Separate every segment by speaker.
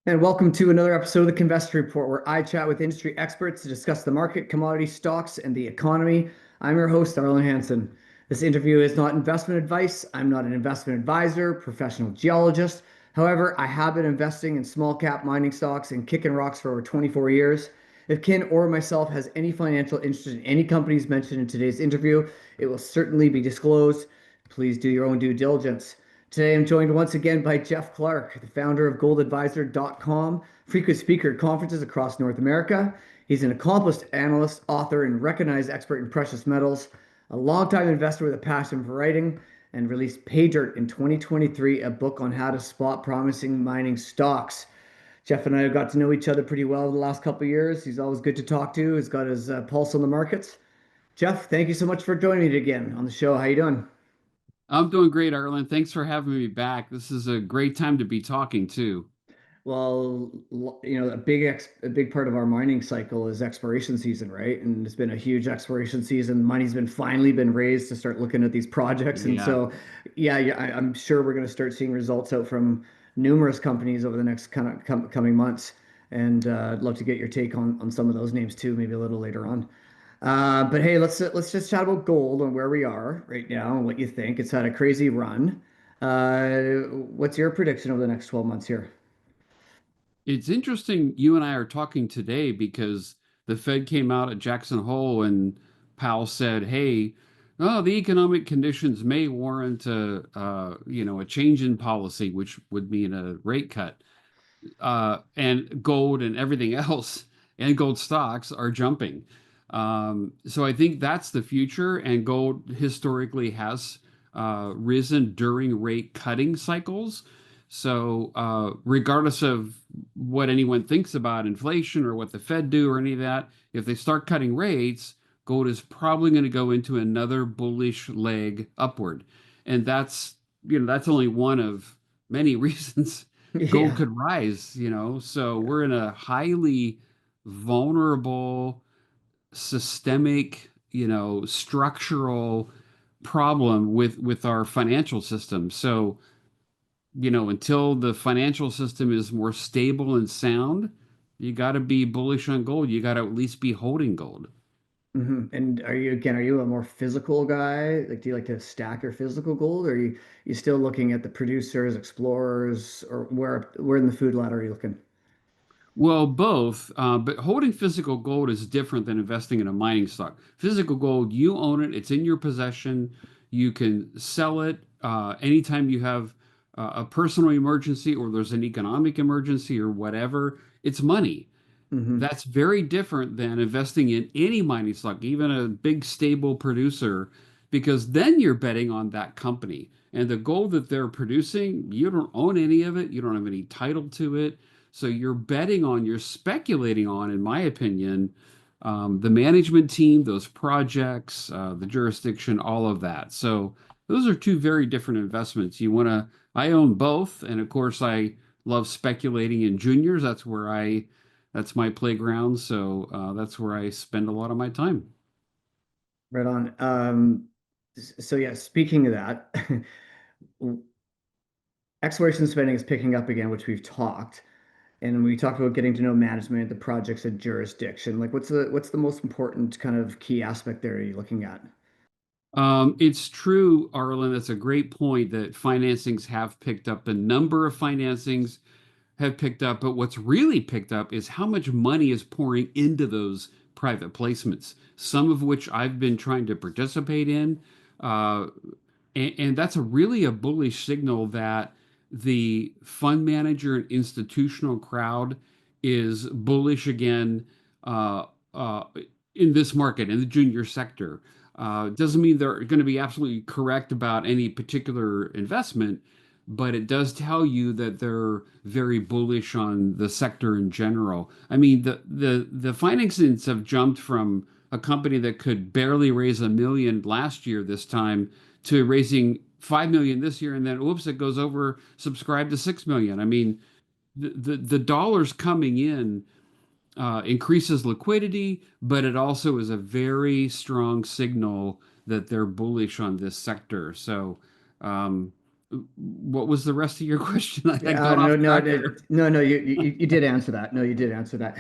Speaker 1: And welcome to another episode of the Kinvestor Report, where I chat with industry experts to discuss the market, commodity stocks, and the economy. I'm your host, Arlen Hansen. This interview is not investment advice. I'm not an investment advisor, professional geologist. However, I have been investing in small cap mining stocks and kicking rocks for over 24 years. If Ken or myself has any financial interest in any companies mentioned in today's interview, it will certainly be disclosed. Please do your own due diligence. Today, I'm joined once again by Jeff Clark, the founder of goldadvisor.com, frequent speaker at conferences across North America. He's an accomplished analyst, author, and recognized expert in precious metals, a longtime investor with a passion for writing, and released Pay Dirt in 2023, a book on how to spot promising mining stocks. Jeff and I have got to know each other pretty well the last couple of years. He's always good to talk to. He's got his pulse on the markets. Jeff, thank you so much for joining me again on the show. How you doing?
Speaker 2: I'm doing great, Arlen. Thanks for having me back. This is a great time to be talking too.
Speaker 1: Well, a big part of our mining cycle is exploration season, right? And it's been a huge exploration season. Money's been finally been raised to start looking at these projects. And
Speaker 2: Yeah.
Speaker 1: so, yeah, I'm sure we're going to start seeing results out from numerous companies over the next kind of coming months. And I'd love to get your take on some of those names too, maybe a little later on. But hey, let's just chat about gold and where we are right now and what you think. It's had a crazy run. What's your prediction over the next 12 months here?
Speaker 2: It's interesting you and I are talking today because the Fed came out at Jackson Hole and Powell said, "Hey, oh, the economic conditions may warrant a change in policy, which would mean a rate cut." And gold and everything else and gold stocks are jumping. So I think that's the future. And gold historically has risen during rate cutting cycles. So regardless of what anyone thinks about inflation or what the Fed do or any of that, if they start cutting rates, gold is probably going to go into another bullish leg upward. And that's only one of many reasons gold
Speaker 1: Yeah.
Speaker 2: could rise. So we're in a highly vulnerable, systemic, structural problem with our financial system. So, until the financial system is more stable and sound, you got to be bullish on gold. You got to at least be holding gold.
Speaker 1: And are you a more physical guy? Like, do you like to stack your physical gold, or you still looking at the producers, explorers, or where in the food ladder are you looking?
Speaker 2: Well, both, but holding physical gold is different than investing in a mining stock. Physical gold, you own it, it's in your possession. You can sell it anytime you have a personal emergency or there's an economic emergency or whatever. It's money.
Speaker 1: Hmm.
Speaker 2: That's very different than investing in any mining stock, even a big stable producer, because then you're betting on that company. And the gold that they're producing, you don't own any of it, you don't have any title to it. So you're speculating on, in my opinion, the management team, those projects, the jurisdiction, all of that. So those are two very different investments. I own both. And of course, I love speculating in juniors. That's my playground. So that's where I spend a lot of my time.
Speaker 1: Right on. So yeah, speaking of that, exploration spending is picking up again, which we've talked, and we talked about getting to know management, the projects and jurisdiction. Like, what's the most important kind of key aspect there you're looking at?
Speaker 2: It's true, Arlen. That's a great point that financings have picked up. The number of financings have picked up, but what's really picked up is how much money is pouring into those private placements, some of which I've been trying to participate in. Uh, and that's really a bullish signal that the fund manager and institutional crowd is bullish again uh, uh, in this market, in the junior sector. Doesn't mean they're going to be absolutely correct about any particular investment, but it does tell you that they're very bullish on the sector in general. I mean, the financings have jumped from a company that could barely raise 1 million last year this time to raising 5 million this year, and then whoops, it goes over subscribed to 6 million. I mean, the dollars coming in increases liquidity, but it also is a very strong signal that they're bullish on this sector. So, um, what was the rest of your question? I
Speaker 1: Yeah,
Speaker 2: got
Speaker 1: no,
Speaker 2: off
Speaker 1: no,
Speaker 2: track
Speaker 1: no,
Speaker 2: there.
Speaker 1: no, no. You did answer that. No, you did answer that.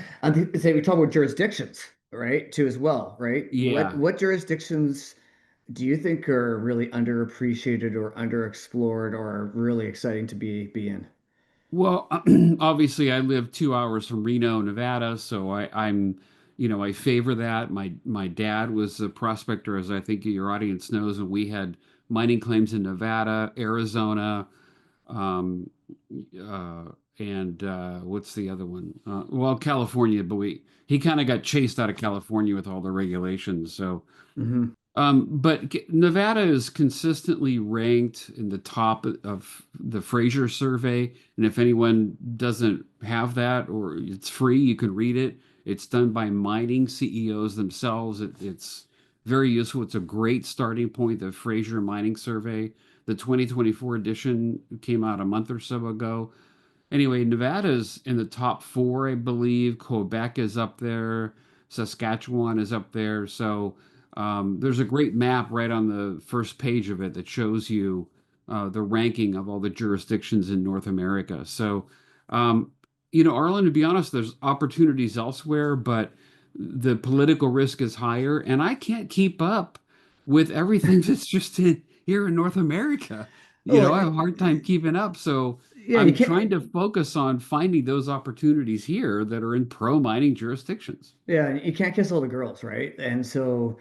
Speaker 1: Say we talk about jurisdictions, right? Too as well, right? What
Speaker 2: Yeah.
Speaker 1: what jurisdictions do you think are really underappreciated or underexplored or are really exciting to be in?
Speaker 2: Well, obviously, I live 2 hours from Reno, Nevada, so I favor that. My dad was a prospector, as I think your audience knows, and we had mining claims in Nevada, Arizona, um, uh, and what's the other one? Well, California, but he kind of got chased out of California with all the regulations. So
Speaker 1: Hmm.
Speaker 2: but Nevada is consistently ranked in the top of the Fraser survey. And if anyone doesn't have that, or it's free, you can read it. It's done by mining CEOs themselves. It's very useful. It's a great starting point, the Fraser Mining Survey. The 2024 edition came out a month or so ago. Anyway, Nevada's in the top four, I believe. Quebec is up there. Saskatchewan is up there. So there's a great map right on the first page of it that shows you the ranking of all the jurisdictions in North America. So, um, Arlen, to be honest, there's opportunities elsewhere, but the political risk is higher, and I can't keep up with everything that's just here in North America.
Speaker 1: Oh,
Speaker 2: I have a hard time keeping up. So,
Speaker 1: yeah, you
Speaker 2: I'm
Speaker 1: can't.
Speaker 2: trying to focus on finding those opportunities here that are in pro mining jurisdictions.
Speaker 1: Yeah, you can't kiss all the girls, right? And so,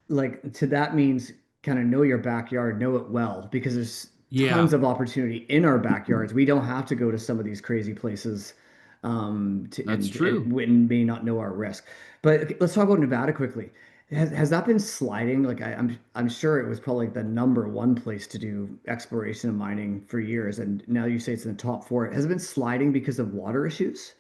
Speaker 1: like, to that means kind of know your backyard, know it well, because there's tons
Speaker 2: Yeah,
Speaker 1: of opportunity in our backyards. We don't have to go to some of these crazy places,
Speaker 2: that's
Speaker 1: and
Speaker 2: true.
Speaker 1: we may not know our risk. But okay, let's talk about Nevada quickly. Has that been sliding? Like, I'm sure it was probably the number one place to do exploration and mining for years, and now you say it's in the top four. Has it been sliding because of water issues?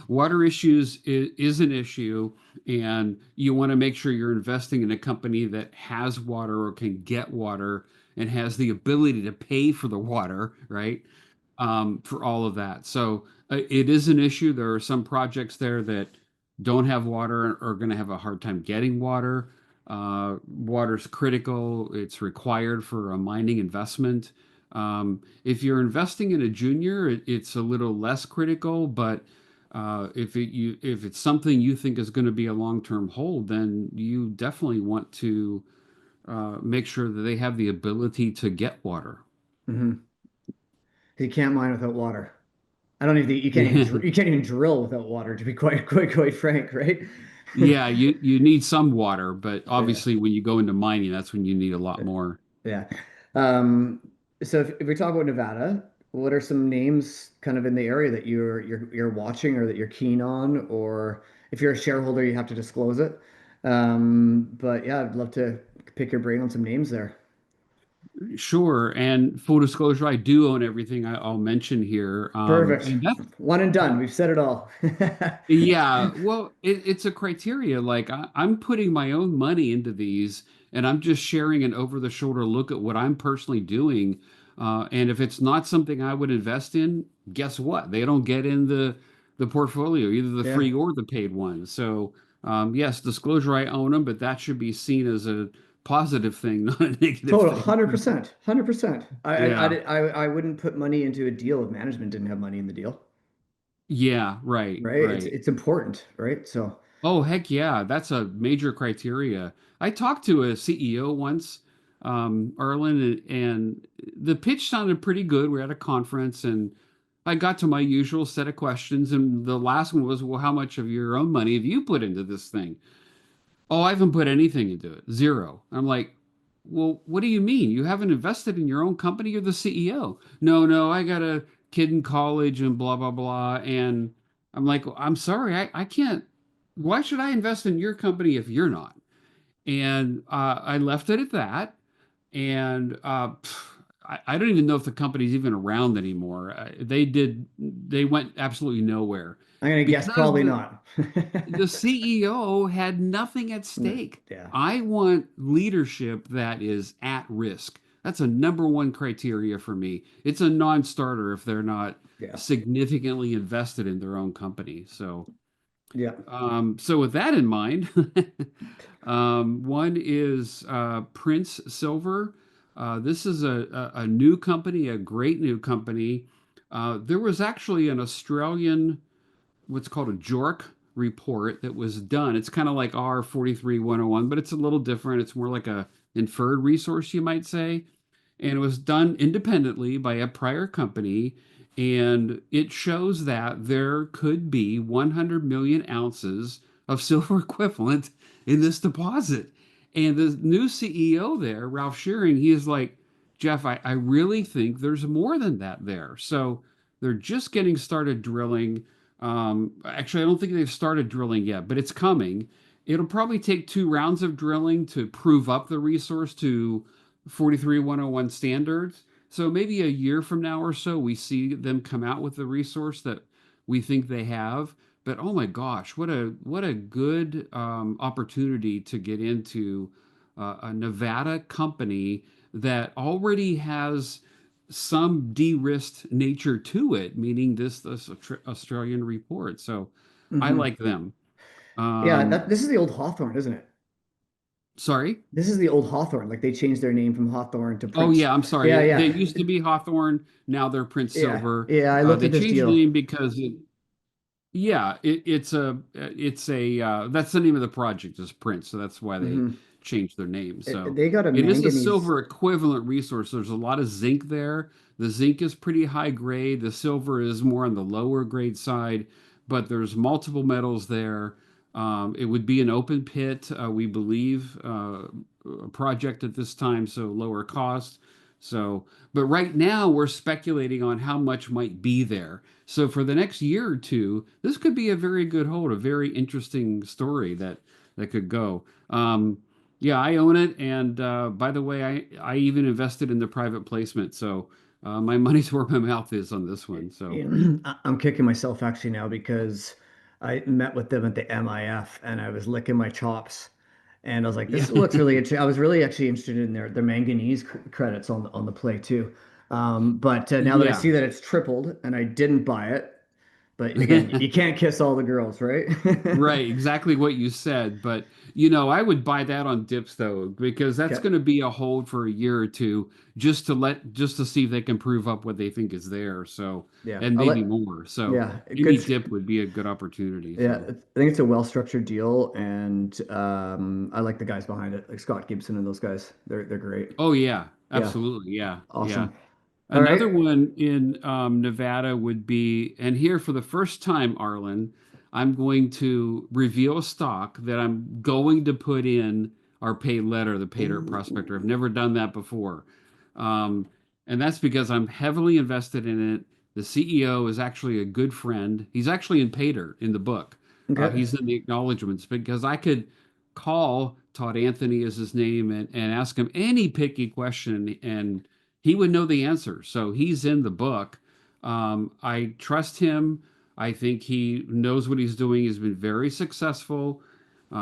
Speaker 2: Water issues is an issue, and you want to make sure you're investing in a company that has water or can get water and has the ability to pay for the water, right? For all of that. So it is an issue. There are some projects there that don't have water and are going to have a hard time getting water. Water's critical. It's required for a mining investment. If you're investing in a junior, it's a little less critical, but if it's something you think is going to be a long-term hold, then you definitely want to make sure that they have the ability to get water.
Speaker 1: Hmm. You can't mine without water. I don't even think
Speaker 2: Yeah.
Speaker 1: you can't even drill without water, to be quite frank, right?
Speaker 2: Yeah, you need some water, but
Speaker 1: Yeah,
Speaker 2: obviously when you go into mining, that's when you need a lot more.
Speaker 1: yeah. Um, so if we talk about Nevada, what are some names kind of in the area that you're watching or that you're keen on, or if you're a shareholder, you have to disclose it. But yeah, I'd love to pick your brain on some names there.
Speaker 2: Sure, and full disclosure, I do own everything I'll mention here.
Speaker 1: Perfect.
Speaker 2: And that's
Speaker 1: One and done. We've said it all.
Speaker 2: Yeah, well, it's a criteria. Like I'm putting my own money into these, and I'm just sharing an over-the-shoulder look at what I'm personally doing. And if it's not something I would invest in, guess what? They don't get in the portfolio, either the
Speaker 1: Yeah.
Speaker 2: free or the paid one. So yes, disclosure, I own them, but that should be seen as a positive thing, not a negative
Speaker 1: Total,
Speaker 2: thing.
Speaker 1: 100%, 100%.
Speaker 2: Yeah,
Speaker 1: I wouldn't put money into a deal if management didn't have money in the deal,
Speaker 2: yeah, right,
Speaker 1: right?
Speaker 2: right.
Speaker 1: It's important, right? So,
Speaker 2: Oh, heck yeah. That's a major criteria. I talked to a CEO once, Arlen, and the pitch sounded pretty good. We're at a conference and I got to my usual set of questions. And the last one was, well, how much of your own money have you put into this thing? Oh, I haven't put anything into it. Zero. I'm like, well, what do you mean? You haven't invested in your own company? You're the CEO. No, no, I got a kid in college and blah, blah, blah. And I'm like, well, I'm sorry, I can't. Why should I invest in your company if you're not? And I left it at that. And I don't even know if the company's even around anymore. They went absolutely nowhere
Speaker 1: I'm gonna guess
Speaker 2: because
Speaker 1: probably not.
Speaker 2: the CEO had nothing at stake.
Speaker 1: Yeah,
Speaker 2: I want leadership that is at risk. That's a number one criteria for me. It's a non-starter if they're not
Speaker 1: yeah,
Speaker 2: significantly invested in their own company.
Speaker 1: yeah.
Speaker 2: So with that in mind, one is Prince Silver. This is a new company, a great new company. There was actually an Australian, what's called a JORC report that was done. It's kind of like our 43101, but it's a little different. It's more like a inferred resource, you might say, and it was done independently by a prior company. And it shows that there could be 100 million ounces of silver equivalent in this deposit. And the new CEO there, Ralph Shearing, he is like, Jeff, I really think there's more than that there. So they're just getting started drilling. Actually, I don't think they've started drilling yet, but it's coming. It'll probably take 2 rounds of drilling to prove up the resource to 43101 standards. So maybe a year from now or so, we see them come out with the resource that we think they have. But oh my gosh, what a good opportunity to get into a Nevada company that already has some de-risked nature to it, meaning this Australian report. So I
Speaker 1: Hmm.
Speaker 2: like them.
Speaker 1: Yeah,
Speaker 2: Um,
Speaker 1: this is the old Hawthorne, isn't it?
Speaker 2: sorry.
Speaker 1: This is the old Hawthorne. Like they changed their name from Hawthorne to
Speaker 2: Oh
Speaker 1: Prince.
Speaker 2: yeah, I'm
Speaker 1: Yeah,
Speaker 2: sorry. They
Speaker 1: yeah,
Speaker 2: used to be Hawthorne. Now they're Prince
Speaker 1: yeah,
Speaker 2: Silver.
Speaker 1: yeah. I looked
Speaker 2: They
Speaker 1: at this
Speaker 2: changed the
Speaker 1: deal.
Speaker 2: name because yeah, it's a that's the name of the project is Prince, so that's why they
Speaker 1: Hmm.
Speaker 2: changed their name. So
Speaker 1: They got a
Speaker 2: it is a
Speaker 1: manganese.
Speaker 2: silver equivalent resource. There's a lot of zinc there. The zinc is pretty high grade. The silver is more on the lower grade side, but there's multiple metals there. It would be an open pit, we believe, project at this time, so lower cost. So, but right now we're speculating on how much might be there. So for the next year or two, this could be a very good hold, a very interesting story that could go. Yeah, I own it, and by the way, I even invested in the private placement, so my money's where my mouth is on this one. So
Speaker 1: I'm kicking myself actually now because I met with them at the MIF and I was licking my chops. And I was like,
Speaker 2: yeah,
Speaker 1: this looks really interesting. I was really actually interested in their manganese credits on the play too. But now that I
Speaker 2: yeah.
Speaker 1: see that it's tripled and I didn't buy it, but again, you can't kiss all the girls, right?
Speaker 2: Right, exactly what you said. But I would buy that on dips though, because that's
Speaker 1: Okay.
Speaker 2: going to be a hold for a year or two, just to see if they can prove up what they think is there. So,
Speaker 1: Yeah.
Speaker 2: and
Speaker 1: I'll
Speaker 2: maybe
Speaker 1: let,
Speaker 2: more. So,
Speaker 1: yeah,
Speaker 2: any
Speaker 1: good.
Speaker 2: dip would be a good opportunity.
Speaker 1: Yeah,
Speaker 2: So,
Speaker 1: I think it's a well-structured deal, and I like the guys behind it, like Scott Gibson and those guys. They're great.
Speaker 2: oh yeah,
Speaker 1: Yeah,
Speaker 2: absolutely, yeah, yeah.
Speaker 1: awesome. All
Speaker 2: Another
Speaker 1: right.
Speaker 2: one in Nevada would be, and here for the first time, Arlen, I'm going to reveal a stock that I'm going to put in our paid letter, the paid prospector. I've
Speaker 1: Ooh.
Speaker 2: never done that before. Um, and that's because I'm heavily invested in it. The CEO is actually a good friend. He's actually in Pater in the book.
Speaker 1: Okay.
Speaker 2: He's in the acknowledgments because I could call Todd Anthony is his name and ask him any picky question and he would know the answer. So he's in the book. I trust him. I think he knows what he's doing. He's been very successful.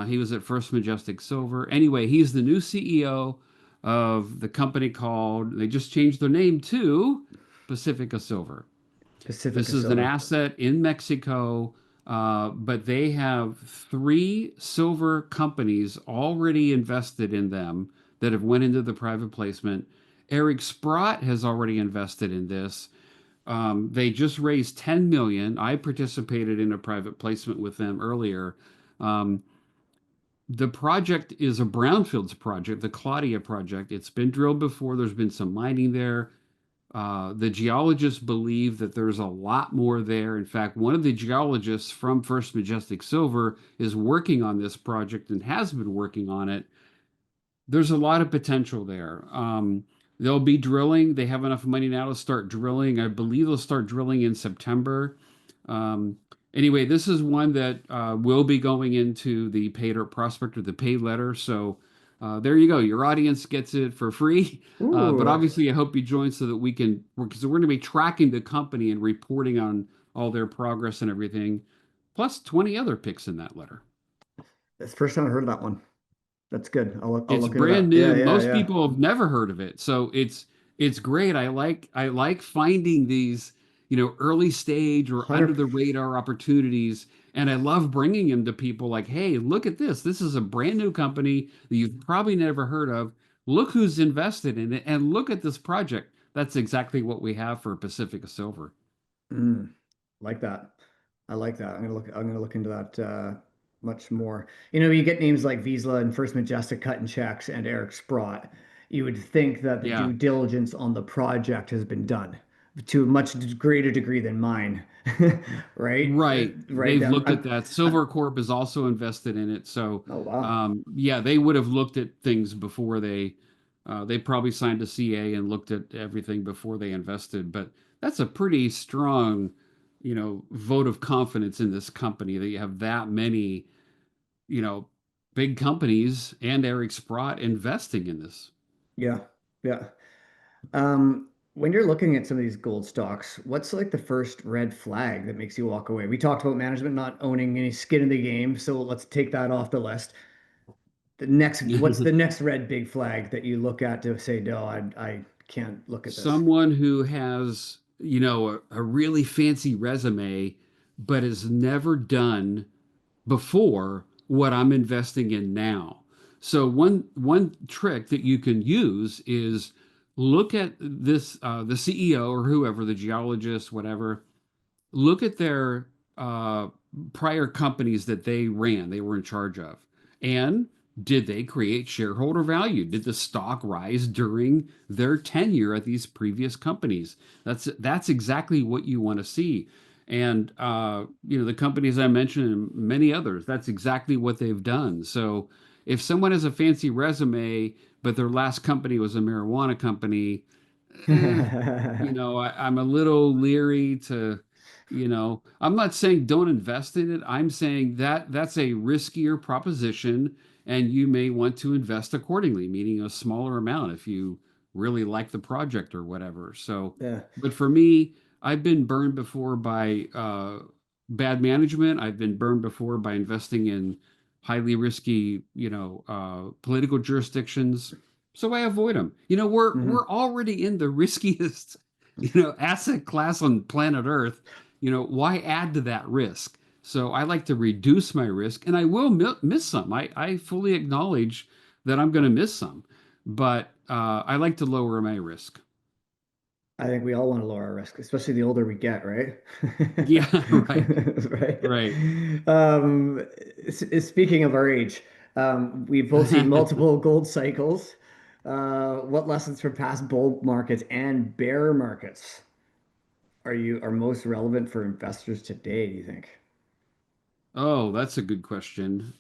Speaker 2: He was at First Majestic Silver. Anyway, he's the new CEO of the company called, they just changed their name to Pacifica Silver. This
Speaker 1: Pacifica
Speaker 2: is an
Speaker 1: Silver.
Speaker 2: asset in Mexico, but they have 3 silver companies already invested in them that have went into the private placement. Eric Sprott has already invested in this. They just raised 10 million. I participated in a private placement with them earlier. Um, the project is a brownfields project, the Claudia project. It's been drilled before. There's been some mining there. The geologists believe that there's a lot more there. In fact, one of the geologists from First Majestic Silver is working on this project and has been working on it. There's a lot of potential there. They'll be drilling. They have enough money now to start drilling. I believe they'll start drilling in September. Um, anyway, this is one that will be going into the paid prospector, the paid letter. So there you go. Your audience gets it for free. But
Speaker 1: Ooh,
Speaker 2: obviously, I hope you join so that we can, because we're going to be tracking the company and reporting on all their progress and everything, plus 20 other picks in that letter.
Speaker 1: that's the first time I heard of that one. That's good. I'll
Speaker 2: It's
Speaker 1: look into
Speaker 2: brand
Speaker 1: that. Yeah,
Speaker 2: new.
Speaker 1: yeah,
Speaker 2: Most
Speaker 1: yeah.
Speaker 2: people have never heard of it. So it's great. I like finding these, early stage or under
Speaker 1: 100.
Speaker 2: the radar opportunities. And I love bringing them to people like, hey, look at this. This is a brand new company that you've probably never heard of. look who's invested in it and look at this project. That's exactly what we have for Pacific Silver.
Speaker 1: Mm, like that. I like that. I'm gonna look into that much more. You know, you get names like Vizsla and First Majestic cutting checks and Eric Sprott. You would think that the
Speaker 2: Yeah.
Speaker 1: due diligence on the project has been done to a much greater degree than mine, right?
Speaker 2: Right.
Speaker 1: Right.
Speaker 2: They've looked at that.
Speaker 1: I'm,
Speaker 2: Silver Corp is also invested in it. So,
Speaker 1: oh wow.
Speaker 2: yeah, they would have looked at things before they probably signed a CA and looked at everything before they invested. But that's a pretty strong, vote of confidence in this company that you have that many, you know, big companies and Eric Sprott investing in this.
Speaker 1: Yeah. Yeah. When you're looking at some of these gold stocks, what's like the first red flag that makes you walk away? We talked about management not owning any skin in the game, so let's take that off the list. What's the next red big flag that you look at to say, no, I can't look at this?
Speaker 2: Someone who has, a really fancy resume, but has never done before what I'm investing in now. So one trick that you can use is look at this the CEO or whoever, the geologist, whatever, look at their prior companies that they ran, they were in charge of. And did they create shareholder value? Did the stock rise during their tenure at these previous companies? That's exactly what you want to see. And the companies I mentioned and many others, that's exactly what they've done. So if someone has a fancy resume, but their last company was a marijuana company, eh, I'm a little leery to, I'm not saying don't invest in it. I'm saying that that's a riskier proposition and you may want to invest accordingly, meaning a smaller amount if you really like the project or whatever. So,
Speaker 1: Yeah.
Speaker 2: but for me, I've been burned before by bad management. I've been burned before by investing in highly risky, political jurisdictions. So I avoid them. We're
Speaker 1: Hmm.
Speaker 2: already in the riskiest, asset class on planet Earth. Why add to that risk? So I like to reduce my risk, and I will miss some. I fully acknowledge that I'm going to miss some, but I like to lower my risk.
Speaker 1: I think we all want to lower our risk, especially the older we get, right?
Speaker 2: Yeah, right,
Speaker 1: Right.
Speaker 2: right.
Speaker 1: Speaking of our age, we've both seen multiple gold cycles. What lessons from past bull markets and bear markets are most relevant for investors today, do you think?
Speaker 2: Oh, that's a good question.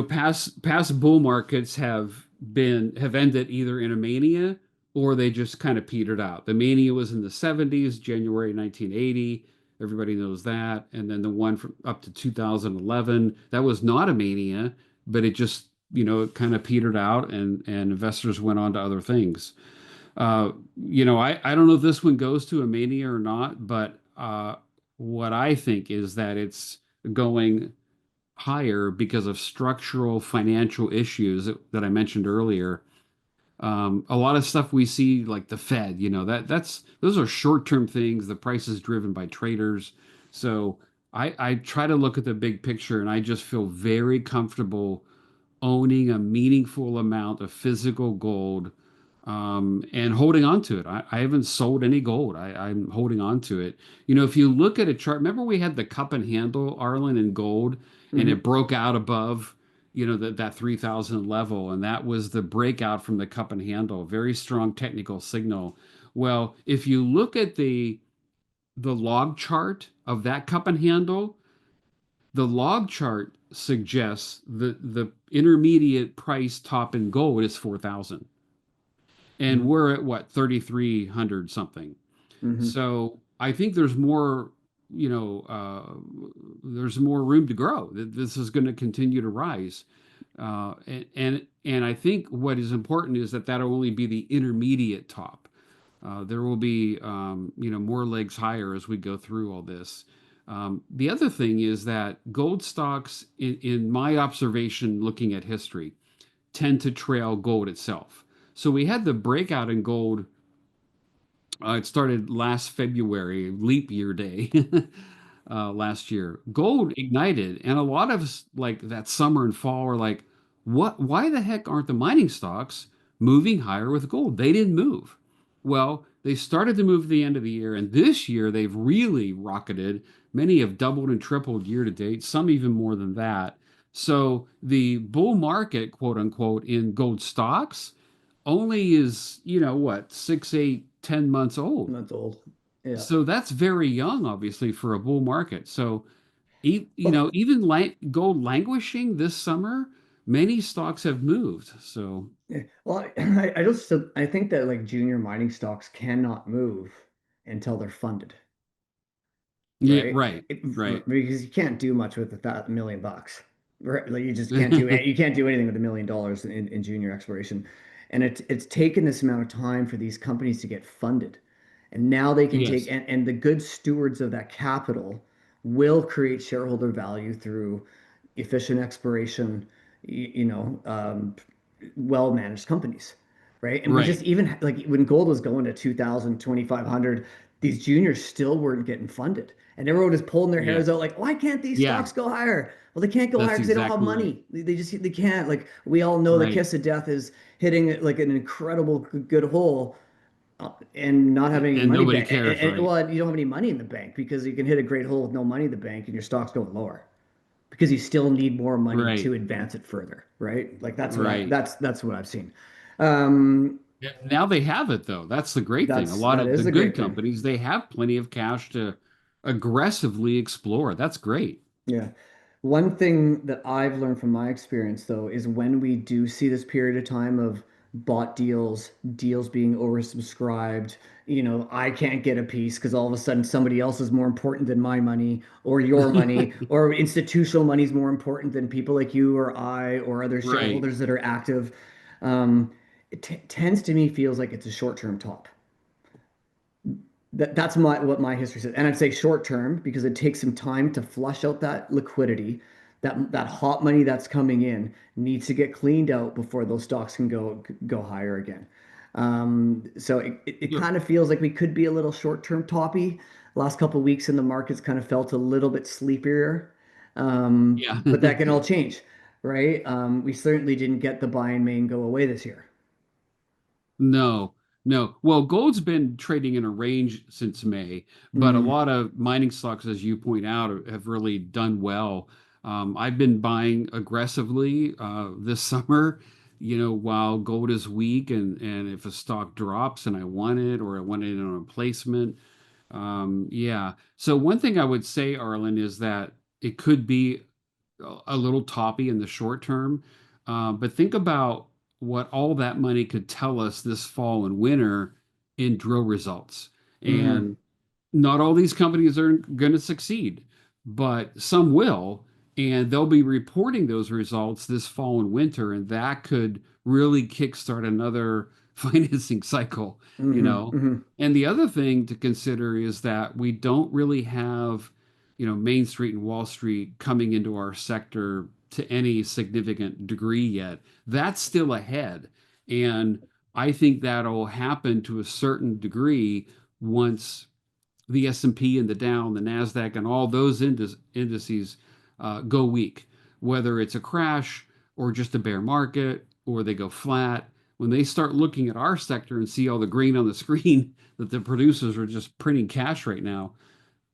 Speaker 2: Past bull markets have ended either in a mania or they just kind of petered out. The mania was in the 70s, January 1980. Everybody knows that. And then the one from up to 2011, that was not a mania, but it just, it kind of petered out and investors went on to other things. I don't know if this one goes to a mania or not, but what I think is that it's going higher because of structural financial issues that I mentioned earlier. A lot of stuff we see, like the Fed, that's those are short-term things. The price is driven by traders. So I try to look at the big picture, and I just feel very comfortable owning a meaningful amount of physical gold and holding on to it. I haven't sold any gold. I'm holding on to it. If you look at a chart, remember we had the cup and handle, Arlen, in gold, and it
Speaker 1: Hmm.
Speaker 2: broke out above, that 3,000 level, and that was the breakout from the cup and handle. Very strong technical signal. Well, if you look at the log chart of that cup and handle, the log chart suggests that the intermediate price top in gold is 4,000 and
Speaker 1: Hmm.
Speaker 2: we're at what 3,300 something.
Speaker 1: Hmm.
Speaker 2: So I think there's more room to grow. This is going to continue to rise, and I think what is important is that that'll only be the intermediate top. There will be more legs higher as we go through all this. The other thing is that gold stocks, in my observation, looking at history, tend to trail gold itself. So we had the breakout in gold. It started last February, leap year day, last year. Gold ignited, and a lot of us, like that summer and fall, were like, Why the heck aren't the mining stocks moving higher with gold? They didn't move. Well, they started to move at the end of the year, and this year they've really rocketed. Many have doubled and tripled year to date, some even more than that. So the bull market, quote unquote, in gold stocks only is, what, 6, 8, 10 months old.
Speaker 1: Months old. Yeah.
Speaker 2: So that's very young, obviously, for a bull market. So,
Speaker 1: Well,
Speaker 2: even gold languishing this summer, many stocks have moved. So,
Speaker 1: yeah. Well, I just I think that like junior mining stocks cannot move until they're funded,
Speaker 2: yeah,
Speaker 1: right?
Speaker 2: right, right.
Speaker 1: Because you can't do much with that $1 million, right? Like you just can't do you can't do anything with $1 million in junior exploration, and it's taken this amount of time for these companies to get funded, and now they can take
Speaker 2: Yes,
Speaker 1: and the good stewards of that capital will create shareholder value through efficient exploration, well managed companies, right? And we just
Speaker 2: right.
Speaker 1: even like when gold was going to 2,000, 2,500, these juniors still weren't getting funded. And everyone was pulling their hairs out
Speaker 2: Yes.
Speaker 1: like, why can't these
Speaker 2: Yeah,
Speaker 1: stocks go higher? Well, they can't go higher
Speaker 2: that's
Speaker 1: because they don't have
Speaker 2: exactly right.
Speaker 1: money. They can't. Like we all know the
Speaker 2: Right.
Speaker 1: kiss of death is hitting like an incredible good hole and not having any
Speaker 2: And
Speaker 1: money
Speaker 2: nobody
Speaker 1: back.
Speaker 2: cares, right?
Speaker 1: Well, you don't have any money in the bank because you can hit a great hole with no money in the bank and your stock's going lower because you still need more money to
Speaker 2: Right,
Speaker 1: advance it further, right? Like
Speaker 2: right.
Speaker 1: that's what I've seen. Um,
Speaker 2: Yeah, now they have it though. That's the great thing. A lot
Speaker 1: that
Speaker 2: of the
Speaker 1: is a
Speaker 2: good
Speaker 1: great thing.
Speaker 2: companies, they have plenty of cash to aggressively explore. That's great.
Speaker 1: Yeah. One thing that I've learned from my experience, though, is when we do see this period of time of bought deals, deals being oversubscribed, I can't get a piece because all of a sudden somebody else is more important than my money or your money, or institutional money is more important than people like you or I or other
Speaker 2: Right.
Speaker 1: shareholders that are active. Um, it tends to me feels like it's a short-term top. That's what my history says. And I'd say short term because it takes some time to flush out that liquidity. That hot money that's coming in needs to get cleaned out before those stocks can go higher again. So it
Speaker 2: Yep.
Speaker 1: kind of feels like we could be a little short term toppy. Last couple of weeks in the markets kind of felt a little bit sleepier.
Speaker 2: Yeah.
Speaker 1: But that can all change, right? We certainly didn't get the buy and main go away this year.
Speaker 2: No, no. Well, gold's been trading in a range since May, but a
Speaker 1: Hmm.
Speaker 2: lot of mining stocks, as you point out, have really done well. I've been buying aggressively this summer, while gold is weak, and if a stock drops and I want it or I want it in a replacement, yeah. So one thing I would say, Arlen, is that it could be a little toppy in the short term. But think about what all that money could tell us this fall and winter in drill results.
Speaker 1: Hmm.
Speaker 2: And not all these companies are going to succeed, but some will. And they'll be reporting those results this fall and winter. And that could really kickstart another financing cycle, you
Speaker 1: Hmm.
Speaker 2: know?
Speaker 1: Hmm.
Speaker 2: And the other thing to consider is that we don't really have, Main Street and Wall Street coming into our sector to any significant degree yet. That's still ahead. And I think that'll happen to a certain degree once the S&P and the Dow and the Nasdaq and all those indices go weak, whether it's a crash or just a bear market or they go flat. When they start looking at our sector and see all the green on the screen that the producers are just printing cash right now,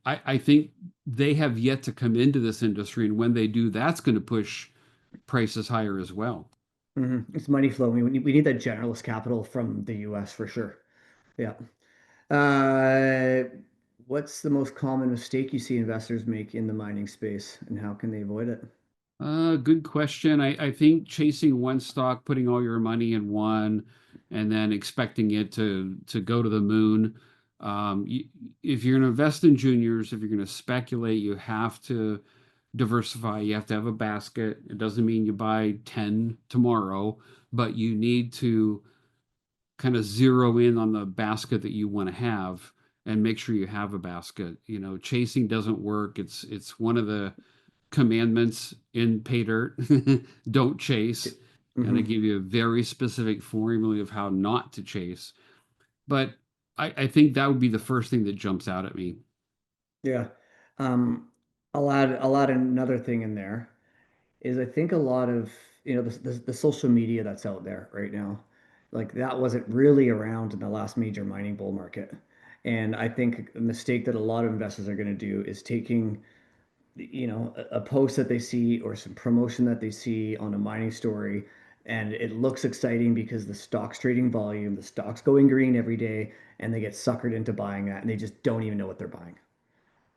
Speaker 2: I think they have yet to come into this industry. And when they do, that's going to push prices higher as well.
Speaker 1: It's money flow. We need that generalist capital from the US for sure. Yeah. Uh, what's the most common mistake you see investors make in the mining space, and how can they avoid it?
Speaker 2: Good question. I think chasing one stock, putting all your money in one, and then expecting it to go to the moon. If you're going to invest in juniors, if you're going to speculate, you have to diversify. You have to have a basket. It doesn't mean you buy 10 tomorrow, but you need to kind of zero in on the basket that you want to have and make sure you have a basket. Chasing doesn't work. It's one of the commandments in pay dirt. Don't chase. And I
Speaker 1: Hmm.
Speaker 2: give you a very specific formula of how not to chase. But I think that would be the first thing that jumps out at me.
Speaker 1: Yeah. Um, I'll add another thing in there is I think a lot of the social media that's out there right now, like that wasn't really around in the last major mining bull market. And I think a mistake that a lot of investors are going to do is taking, a post that they see or some promotion that they see on a mining story, and it looks exciting because the stock's trading volume, the stock's going green every day, and they get suckered into buying that, and they just don't even know what they're buying,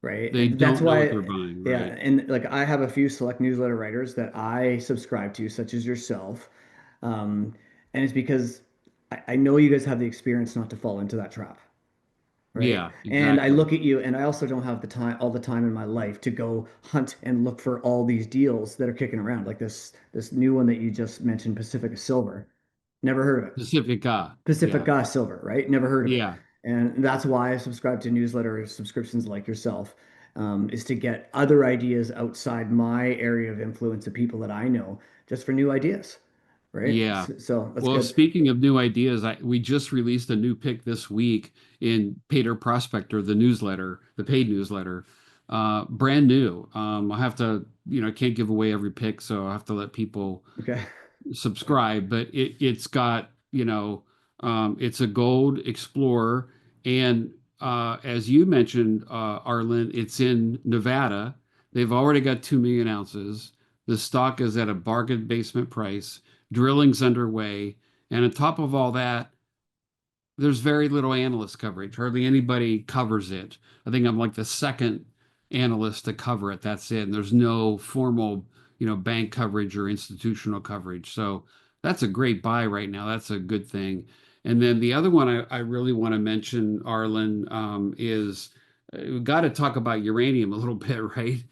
Speaker 1: right?
Speaker 2: They
Speaker 1: And that's
Speaker 2: don't know what they're
Speaker 1: why,
Speaker 2: buying,
Speaker 1: yeah.
Speaker 2: right?
Speaker 1: And like I have a few select newsletter writers that I subscribe to, such as yourself, um, and it's because I know you guys have the experience not to fall into that trap, right?
Speaker 2: Yeah,
Speaker 1: And I
Speaker 2: exactly.
Speaker 1: look at you, and I also don't have the time, all the time in my life to go hunt and look for all these deals that are kicking around, like this new one that you just mentioned, Pacifica Silver. Never heard of it.
Speaker 2: Pacifica. Yeah.
Speaker 1: Pacifica Silver, right? Never heard of it.
Speaker 2: Yeah.
Speaker 1: And that's why I subscribe to newsletter subscriptions like yourself, is to get other ideas outside my area of influence of people that I know, just for new ideas, right?
Speaker 2: Yeah.
Speaker 1: So that's
Speaker 2: Well,
Speaker 1: good.
Speaker 2: speaking of new ideas, we just released a new pick this week in Pater Prospector, the newsletter, the paid newsletter. Brand new. I have to, can't give away every pick, so I have to let people
Speaker 1: Okay.
Speaker 2: subscribe, but it's got, it's a gold explorer. And as you mentioned, Arlen, it's in Nevada. They've already got 2 million ounces. The stock is at a bargain basement price. Drilling's underway. And on top of all that, there's very little analyst coverage. Hardly anybody covers it. I think I'm like the second analyst to cover it. That's it. And there's no formal, bank coverage or institutional coverage. So that's a great buy right now. That's a good thing. And then the other one I really want to mention, Arlen, is we've got to talk about uranium a little bit, right?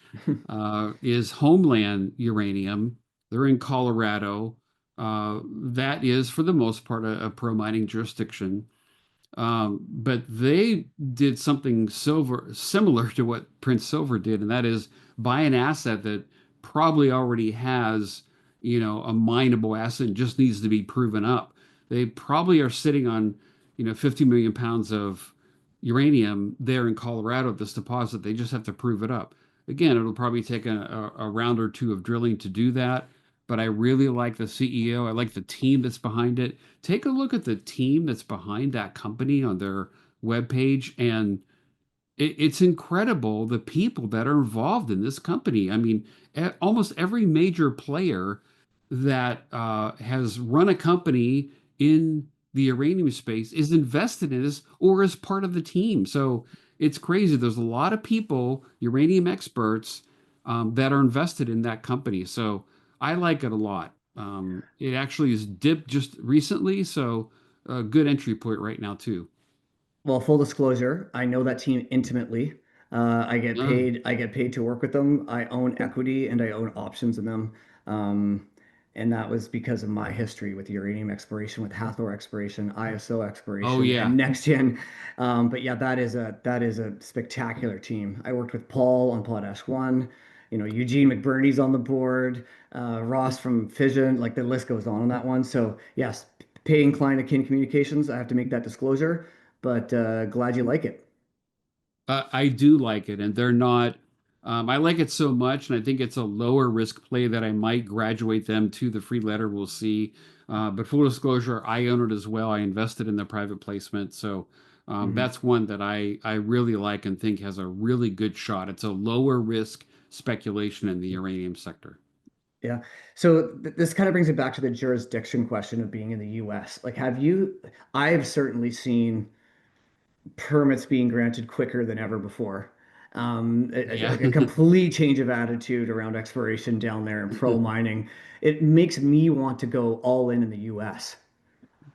Speaker 2: Is Homeland Uranium. They're in Colorado. That is, for the most part, a pro mining jurisdiction. But they did something silver similar to what Prince Silver did, and that is buy an asset that probably already has, a mineable asset and just needs to be proven up. They probably are sitting on, 50 million pounds of uranium there in Colorado at this deposit. They just have to prove it up. Again, it'll probably take a round or two of drilling to do that. But I really like the CEO. I like the team that's behind it. Take a look at the team that's behind that company on their webpage, and it's incredible the people that are involved in this company. I mean, almost every major player that has run a company in the uranium space is invested in this or is part of the team. So it's crazy. There's a lot of people, uranium experts, that are invested in that company. So I like it a lot. It actually is dipped just recently, so a good entry point right now too.
Speaker 1: Well, full disclosure, I know that team intimately. I get
Speaker 2: Uh,
Speaker 1: paid. I get paid to work with them. I own equity and I own options in them. Um, and that was because of my history with uranium exploration, with Hathor exploration, ISO
Speaker 2: oh
Speaker 1: exploration, and
Speaker 2: yeah.
Speaker 1: NextGen. But yeah, that is a spectacular team. I worked with Paul on Potash One. Eugene McBurney's on the board. Ross from Fission. Like the list goes on that one. So yes, paying client of Kin Communications. I have to make that disclosure, but glad you like it.
Speaker 2: I do like it, and they're not. I like it so much, and I think it's a lower risk play that I might graduate them to the free letter. We'll see. But full disclosure, I own it as well. I invested in the private placement, so
Speaker 1: Mhm.
Speaker 2: that's one that I really like and think has a really good shot. It's a lower risk speculation in the uranium sector.
Speaker 1: Yeah. So this kind of brings it back to the jurisdiction question of being in the US. Like, I've certainly seen permits being granted quicker than ever before.
Speaker 2: Yeah.
Speaker 1: Like a complete change of attitude around exploration down there and pro mining. It makes me want to go all in the US.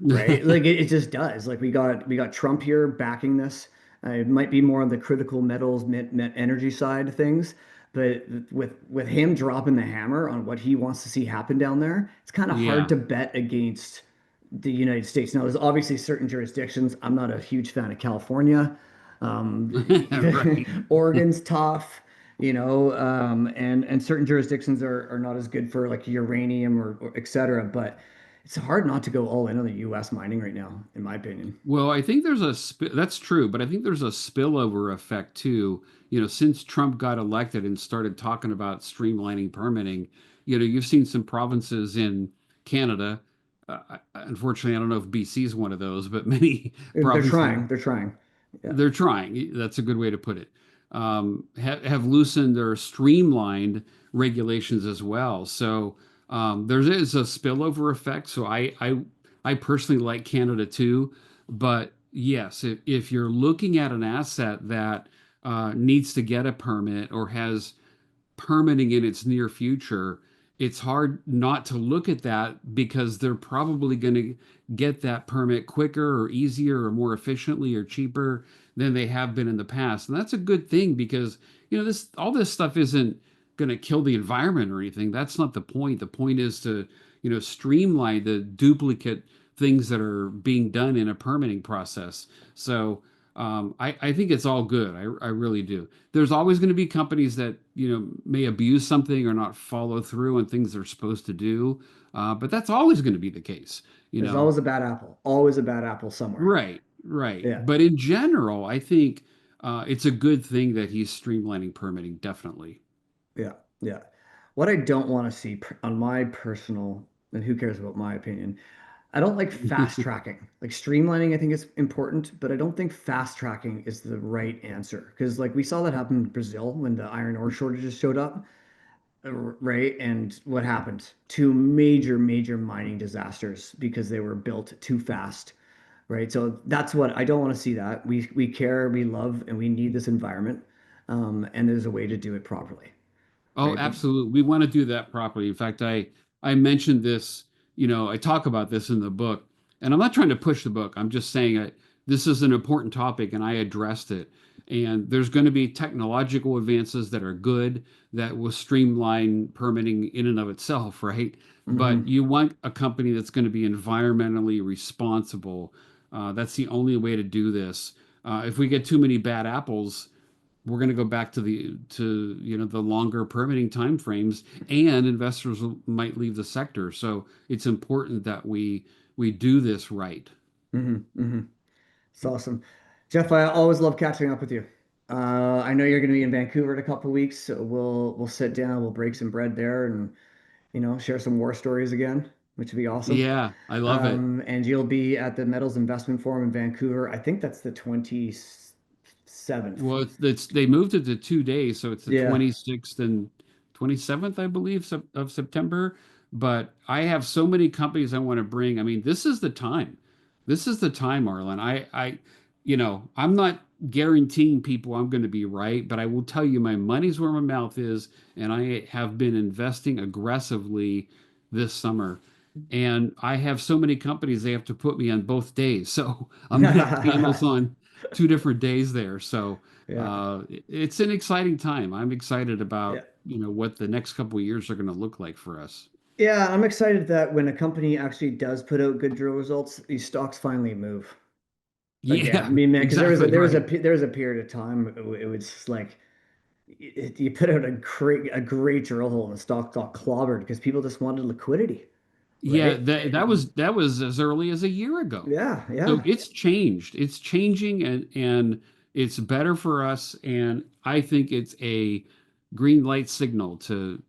Speaker 1: Right? Like it just does. Like we got Trump here backing this. It might be more on the critical metals, met energy side of things, but with him dropping the hammer on what he wants to see happen down there, it's kind of hard
Speaker 2: Yeah.
Speaker 1: to bet against the United States. Now, there's obviously certain jurisdictions. I'm not a huge fan of California.
Speaker 2: Right.
Speaker 1: Oregon's tough, and certain jurisdictions are not as good for like uranium or et cetera. But It's hard not to go all in on the US mining right now, in my opinion.
Speaker 2: Well, I think that's true, but I think there's a spillover effect too. Since Trump got elected and started talking about streamlining permitting, you've seen some provinces in Canada. Unfortunately, I don't know if BC is one of those, but many
Speaker 1: They're
Speaker 2: provinces
Speaker 1: trying. They're trying. Yeah.
Speaker 2: they're trying. That's a good way to put it. Have loosened or streamlined regulations as well. So there is a spillover effect. So I personally like Canada too. But yes, if you're looking at an asset that needs to get a permit or has permitting in its near future, it's hard not to look at that because they're probably going to get that permit quicker or easier or more efficiently or cheaper than they have been in the past. And that's a good thing because, this all this stuff isn't going to kill the environment or anything. That's not the point. The point is to, streamline the duplicate things that are being done in a permitting process. So I think it's all good. I really do. There's always going to be companies that may abuse something or not follow through on things they're supposed to do, but that's always going to be the case. You
Speaker 1: There's
Speaker 2: know,
Speaker 1: always a bad apple. Always a bad apple somewhere.
Speaker 2: right, right.
Speaker 1: Yeah.
Speaker 2: But in general, I think it's a good thing that he's streamlining permitting. Definitely.
Speaker 1: Yeah. Yeah. What I don't want to see on my personal, and who cares about my opinion, I don't like fast tracking. Like streamlining, I think is important, but I don't think fast tracking is the right answer. Because like we saw that happen in Brazil when the iron ore shortages showed up, right? And what happened? Two major, major mining disasters because they were built too fast, right? So that's what I don't want to see that. We care, we love, and we need this environment. And there's a way to do it properly,
Speaker 2: Oh,
Speaker 1: right? But
Speaker 2: absolutely. We want to do that properly. In fact, I mentioned this, I talk about this in the book, and I'm not trying to push the book. I'm just saying this is an important topic and I addressed it. And there's going to be technological advances that are good that will streamline permitting in and of itself, right? But
Speaker 1: mhm.
Speaker 2: you want a company that's going to be environmentally responsible. That's the only way to do this. If we get too many bad apples, we're going to go back to the longer permitting timeframes, and investors might leave the sector. So it's important that we do this right.
Speaker 1: It's awesome. Jeff, I always love catching up with you. I know you're going to be in Vancouver in a couple of weeks, so we'll sit down, we'll break some bread there, and share some war stories again, which would be awesome.
Speaker 2: Yeah, I love it.
Speaker 1: And you'll be at the Metals Investment Forum in Vancouver. I think that's the 27th.
Speaker 2: Well, it's they moved it to 2 days, so it's the
Speaker 1: Yeah.
Speaker 2: 26th and 27th, I believe, of September. But I have so many companies I want to bring. I mean, this is the time. This is the time, Arlen. I'm not guaranteeing people I'm going to be right, but I will tell you my money's where my mouth is, and I have been investing aggressively this summer. And I have so many companies they have to put me on both days. So I'm going to have panels on 2 different days there. So
Speaker 1: Yeah.
Speaker 2: it's an exciting time. I'm excited
Speaker 1: Yeah.
Speaker 2: about, what the next couple of years are going to look like for us.
Speaker 1: Yeah, I'm excited that when a company actually does put out good drill results, these stocks finally move again. I
Speaker 2: Yeah,
Speaker 1: mean, man, because
Speaker 2: exactly right.
Speaker 1: there was a period of time it was just like you put out a great drill hole and the stock got clobbered because people just wanted liquidity,
Speaker 2: Yeah,
Speaker 1: right?
Speaker 2: that was as early as a year ago.
Speaker 1: Yeah,
Speaker 2: So
Speaker 1: yeah,
Speaker 2: it's changed. It's changing and it's better for us. And I think it's a green light signal to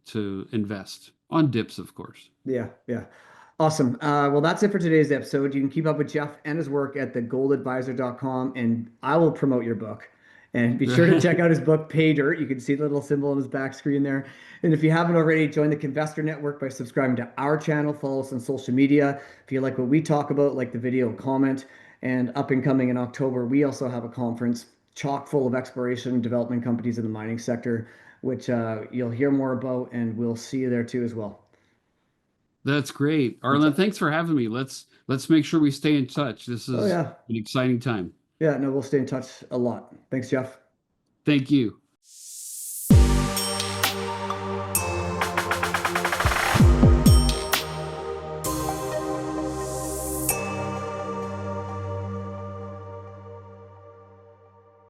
Speaker 2: invest on dips, of course.
Speaker 1: yeah, yeah. Awesome. Well, that's it for today's episode. You can keep up with Jeff and his work at thegoldadvisor.com, and I will promote your book. And be sure to check out his book, Pay Dirt. You can see the little symbol on his back screen there. And if you haven't already, join the Kinvestor Network by subscribing to our channel. Follow us on social media. If you like what we talk about, like the video, comment. And up and coming in October, we also have a conference chock full of exploration and development companies in the mining sector, which you'll hear more about, and we'll see you there too as well.
Speaker 2: That's great.
Speaker 1: What's
Speaker 2: Arlen,
Speaker 1: up?
Speaker 2: thanks for having me. Let's make sure we stay in touch. This
Speaker 1: Oh
Speaker 2: is
Speaker 1: yeah.
Speaker 2: an exciting time.
Speaker 1: Yeah, no, we'll stay in touch a lot. Thanks, Jeff.
Speaker 2: Thank you.